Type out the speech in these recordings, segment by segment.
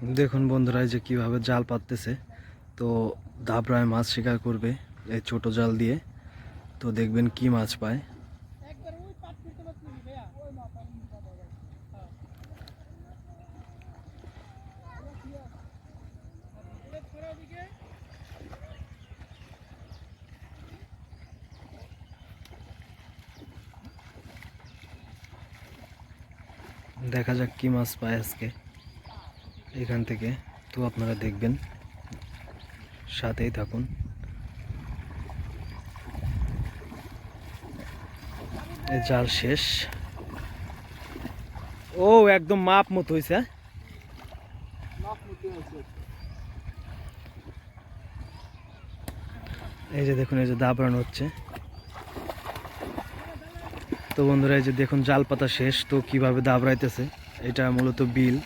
দেখুন বন্ধুরা, এই যে কিভাবে জাল পাততেছে। তো দাবরায় মাছ শিকার করবে এই ছোট জাল দিয়ে। তো দেখবেন কি মাছ পায়। দেখা যাক কি মাছ পায় আজকে এখান থেকে। তো আপনারা দেখবেন, সাথেই থাকুন। এই জাল শেষ। ও একদম মাপ মতো হয়েছে। এই যে দেখুন, এই যে দাবড়ানো হচ্ছে। তো বন্ধুরা, এই যে দেখুন জাল পাতা শেষ। তো কিভাবে দাবড়াইতেছে, এটা মূলত বিল।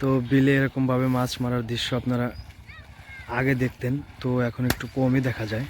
তো বিলে এরকম ভাবে মাছ মারার দৃশ্য আপনারা আগে দেখতেন, তো এখন একটু কমই দেখা যায়।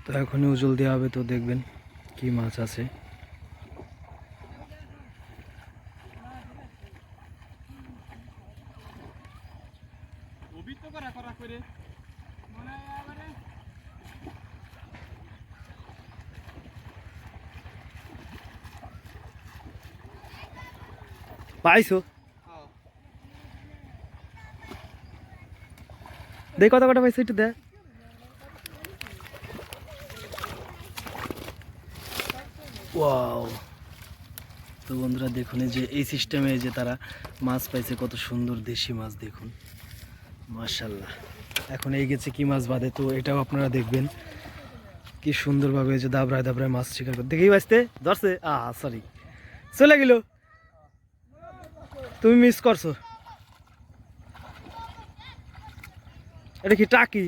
তো এখনই উজল দেওয়া হবে। তো দেখবেন কি মাছ আছে। পাইছো? দেখ কত কটা পাইছো, একটু দেখ। ওয়াও! তো বন্ধুরা দেখুন, এই যে এই সিস্টেমে যে তারা মাছ পাইছে, কত সুন্দর দেশি মাছ দেখুন, মাশাআল্লাহ। এখন এই গেছে কি মাছ বাদে, তো এটাও আপনারা দেখবেন কি সুন্দরভাবে যে দাবড়ায় দাবড়ায় মাছ শিকার করে। দেখেই বাঁচতে ধরছে। সরি, চলে গেল। তুমি মিস করছো। এটা কি টাকি?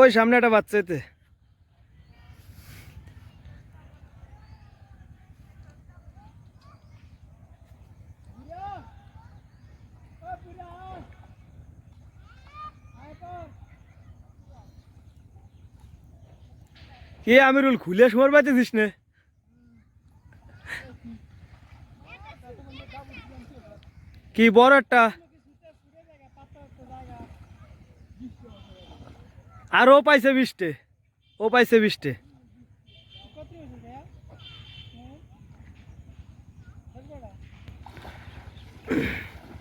ওই সামনে একটা বাচ্চা এতে। কে আমিরুল, খুলে সময় পাইতেছিস না? কি বড় একটা, আর ও পাইছে 20টে, ও পাইছে 20টে।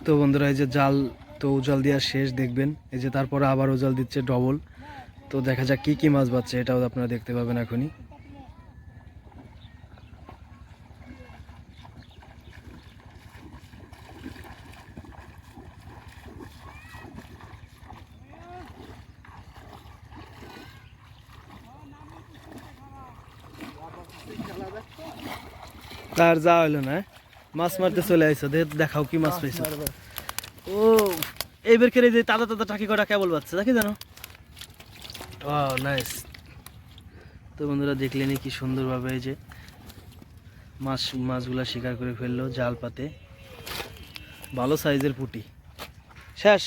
তো বন্ধুরা এই যে জাল, তো জাল দেওয়া শেষ দেখবেন, এই যে তারপরে আবার জাল দিচ্ছে ডবল। তো দেখা যাক কি কি মাছ বাচ্ছে, এটাও আপনারা দেখতে পাবেন এখনই। তার যা হইলো না, মাছ মারতে চলে আইসো, দেখাও কি মাছ পাইছো। ও এইবার খেলে যে তাজা তাজা টাকি কটা কেবল বাচ্ছে, দেখি জানো। নাইস। তো বন্ধুরা দেখলেনি কি সুন্দরভাবে এই যে মাছগুলা শিকার করে ফেললো জাল পাতে। ভালো সাইজের পুঁটি। শেষ।